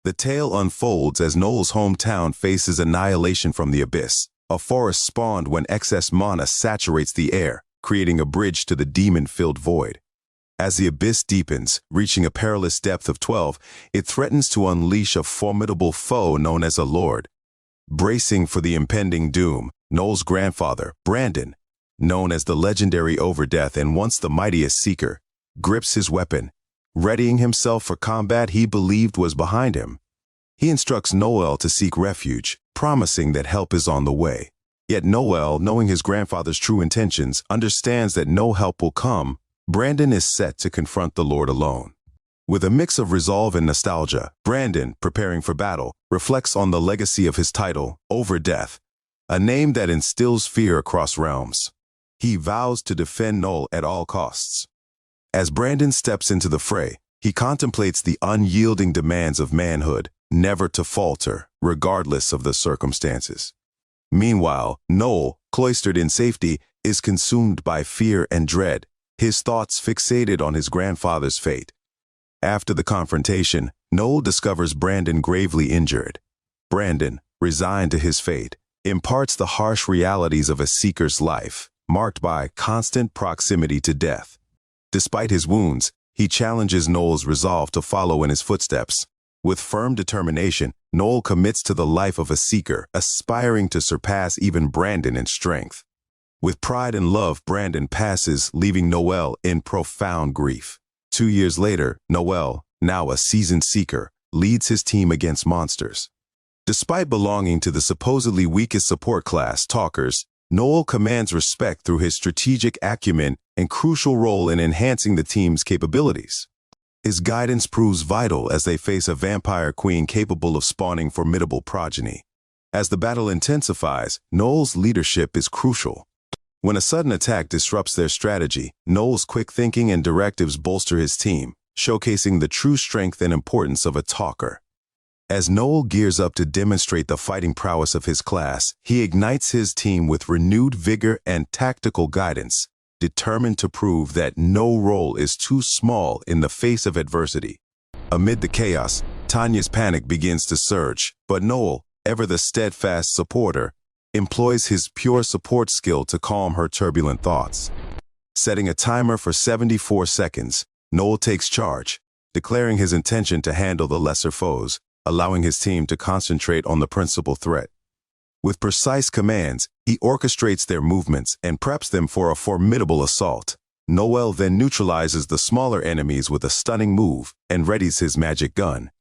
The tale unfolds as Noel's hometown faces annihilation from the abyss. A forest spawned when excess mana saturates the air, creating a bridge to the demon-filled void. As the abyss deepens, reaching a perilous depth of 12, it threatens to unleash a formidable foe known as a lord. Bracing for the impending doom, Noel's grandfather, Brandon, known as the legendary Overdeath and once the mightiest seeker, grips his weapon, readying himself for combat he believed was behind him. He instructs Noel to seek refuge, promising that help is on the way. Yet Noel, knowing his grandfather's true intentions, understands that no help will come. Brandon is set to confront the Lord alone. With a mix of resolve and nostalgia, Brandon, preparing for battle, reflects on the legacy of his title, Overdeath, a name that instills fear across realms. He vows to defend Noel at all costs. As Brandon steps into the fray, he contemplates the unyielding demands of manhood, never to falter, regardless of the circumstances. Meanwhile, Noel, cloistered in safety, is consumed by fear and dread, his thoughts fixated on his grandfather's fate. After the confrontation, Noel discovers Brandon gravely injured. Brandon, resigned to his fate, imparts the harsh realities of a seeker's life, marked by constant proximity to death. Despite his wounds, he challenges Noel's resolve to follow in his footsteps. With firm determination, Noel commits to the life of a seeker, aspiring to surpass even Brandon in strength. With pride and love, Brandon passes, leaving Noel in profound grief. 2 years later, Noel, now a seasoned seeker, leads his team against monsters. Despite belonging to the supposedly weakest support class, Talkers, Noel commands respect through his strategic acumen and crucial role in enhancing the team's capabilities. His guidance proves vital as they face a vampire queen capable of spawning formidable progeny. As the battle intensifies, Noel's leadership is crucial. When a sudden attack disrupts their strategy, Noel's quick thinking and directives bolster his team, showcasing the true strength and importance of a talker. As Noel gears up to demonstrate the fighting prowess of his class, he ignites his team with renewed vigor and tactical guidance, determined to prove that no role is too small in the face of adversity. Amid the chaos, Tanya's panic begins to surge, but Noel, ever the steadfast supporter, employs his pure support skill to calm her turbulent thoughts. Setting a timer for 74 seconds, Noel takes charge, declaring his intention to handle the lesser foes, allowing his team to concentrate on the principal threat. With precise commands, he orchestrates their movements and preps them for a formidable assault. Noel then neutralizes the smaller enemies with a stunning move and readies his magic gun,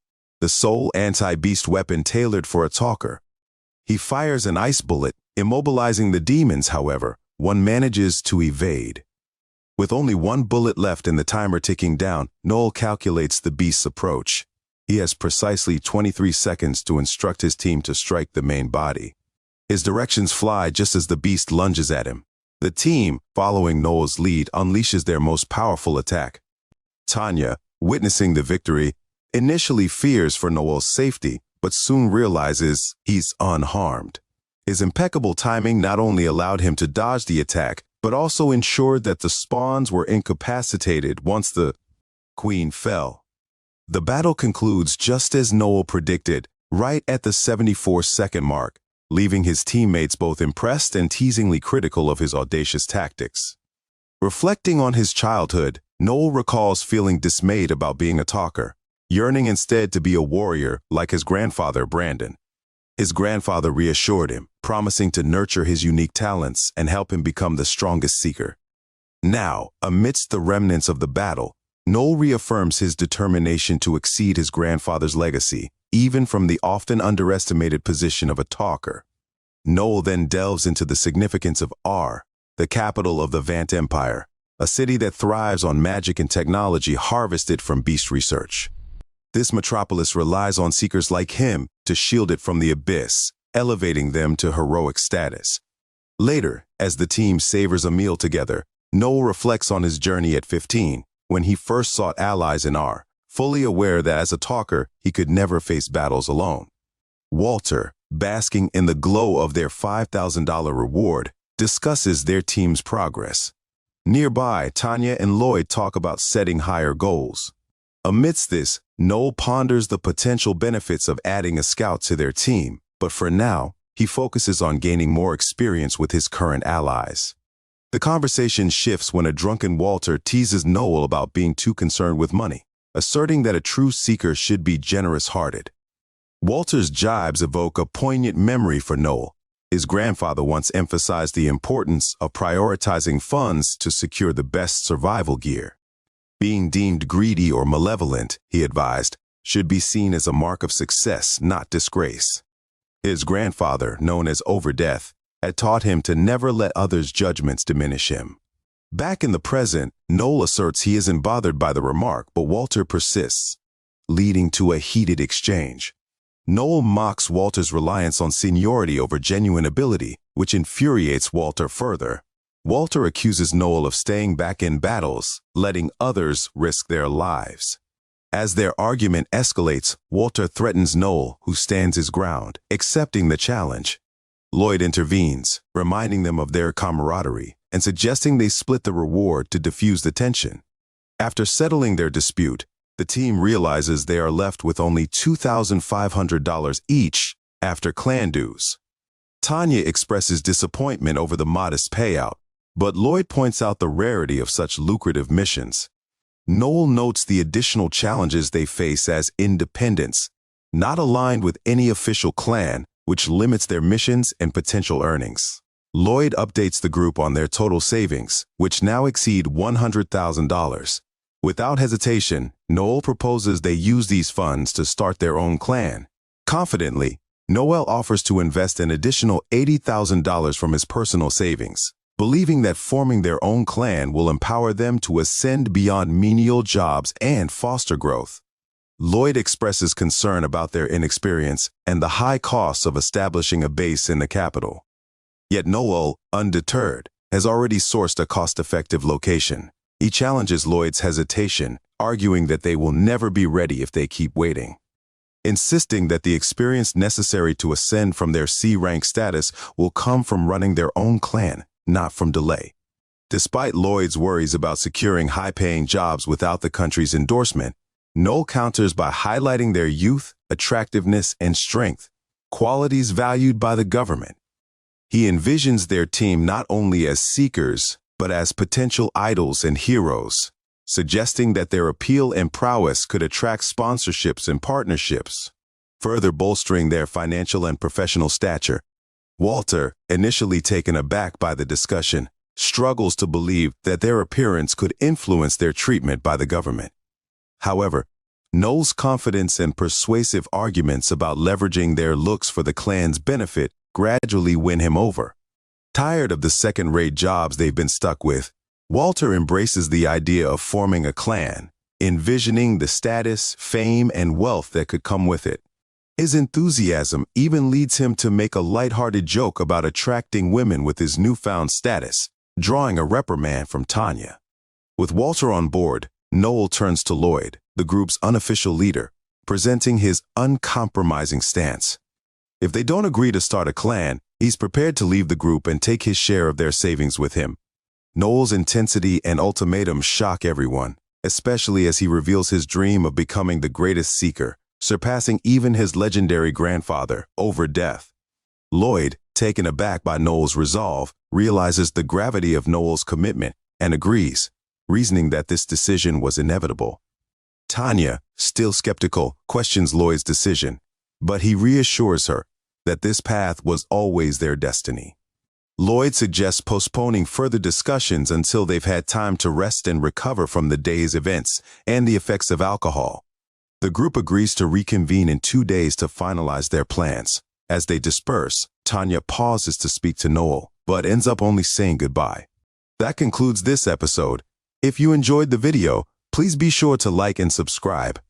the sole anti-beast weapon tailored for a talker. He fires an ice bullet, immobilizing the demons. However, one manages to evade. With only one bullet left and the timer ticking down, Noel calculates the beast's approach. He has precisely 23 seconds to instruct his team to strike the main body. His directions fly just as the beast lunges at him. The team, following Noel's lead, unleashes their most powerful attack. Tanya, witnessing the victory, initially fears for Noel's safety, but soon realizes he's unharmed. His impeccable timing not only allowed him to dodge the attack, but also ensured that the spawns were incapacitated once the queen fell. The battle concludes just as Noel predicted, right at the 74-second mark, leaving his teammates both impressed and teasingly critical of his audacious tactics. Reflecting on his childhood, Noel recalls feeling dismayed about being a talker, yearning instead to be a warrior like his grandfather Brandon. His grandfather reassured him, promising to nurture his unique talents and help him become the strongest seeker. Now, amidst the remnants of the battle, Noel reaffirms his determination to exceed his grandfather's legacy, even from the often underestimated position of a talker. Noel then delves into the significance of R, the capital of the Vant Empire, a city that thrives on magic and technology harvested from beast research. This metropolis relies on seekers like him to shield it from the abyss, elevating them to heroic status. Later, as the team savors a meal together, Noel reflects on his journey at 15, when he first sought allies in R, fully aware that as a talker, he could never face battles alone. Walter, basking in the glow of their $5,000 reward, discusses their team's progress. Nearby, Tanya and Lloyd talk about setting higher goals. Amidst this, Noel ponders the potential benefits of adding a scout to their team, but for now, he focuses on gaining more experience with his current allies. The conversation shifts when a drunken Walter teases Noel about being too concerned with money, asserting that a true seeker should be generous-hearted. Walter's jibes evoke a poignant memory for Noel. His grandfather once emphasized the importance of prioritizing funds to secure the best survival gear. Being deemed greedy or malevolent, he advised, should be seen as a mark of success, not disgrace. His grandfather, known as Overdeath, had taught him to never let others' judgments diminish him. Back in the present, Noel asserts he isn't bothered by the remark, but Walter persists, leading to a heated exchange. Noel mocks Walter's reliance on seniority over genuine ability, which infuriates Walter further. Walter accuses Noel of staying back in battles, letting others risk their lives. As their argument escalates, Walter threatens Noel, who stands his ground, accepting the challenge. Lloyd intervenes, reminding them of their camaraderie and suggesting they split the reward to diffuse the tension. After settling their dispute, the team realizes they are left with only $2,500 each after clan dues. Tanya expresses disappointment over the modest payout, but Lloyd points out the rarity of such lucrative missions. Noel notes the additional challenges they face as independents, not aligned with any official clan, which limits their missions and potential earnings. Lloyd updates the group on their total savings, which now exceed $100,000. Without hesitation, Noel proposes they use these funds to start their own clan. Confidently, Noel offers to invest an additional $80,000 from his personal savings, believing that forming their own clan will empower them to ascend beyond menial jobs and foster growth. Lloyd expresses concern about their inexperience and the high costs of establishing a base in the capital. Yet Noel, undeterred, has already sourced a cost-effective location. He challenges Lloyd's hesitation, arguing that they will never be ready if they keep waiting. Insisting that the experience necessary to ascend from their C-rank status will come from running their own clan, not from delay. Despite Lloyd's worries about securing high-paying jobs without the country's endorsement, Noel counters by highlighting their youth, attractiveness, and strength, qualities valued by the government. He envisions their team not only as seekers, but as potential idols and heroes, suggesting that their appeal and prowess could attract sponsorships and partnerships, further bolstering their financial and professional stature. Walter, initially taken aback by the discussion, struggles to believe that their appearance could influence their treatment by the government. However, Noel's confidence and persuasive arguments about leveraging their looks for the clan's benefit gradually win him over. Tired of the second-rate jobs they've been stuck with, Walter embraces the idea of forming a clan, envisioning the status, fame, and wealth that could come with it. His enthusiasm even leads him to make a lighthearted joke about attracting women with his newfound status, drawing a reprimand from Tanya. With Walter on board, Noel turns to Lloyd, the group's unofficial leader, presenting his uncompromising stance. If they don't agree to start a clan, he's prepared to leave the group and take his share of their savings with him. Noel's intensity and ultimatum shock everyone, especially as he reveals his dream of becoming the greatest seeker, surpassing even his legendary grandfather, Overdeath. Lloyd, taken aback by Noel's resolve, realizes the gravity of Noel's commitment and agrees, reasoning that this decision was inevitable. Tanya, still skeptical, questions Lloyd's decision, but he reassures her that this path was always their destiny. Lloyd suggests postponing further discussions until they've had time to rest and recover from the day's events and the effects of alcohol. The group agrees to reconvene in 2 days to finalize their plans. As they disperse, Tanya pauses to speak to Noel, but ends up only saying goodbye. That concludes this episode. If you enjoyed the video, please be sure to like and subscribe.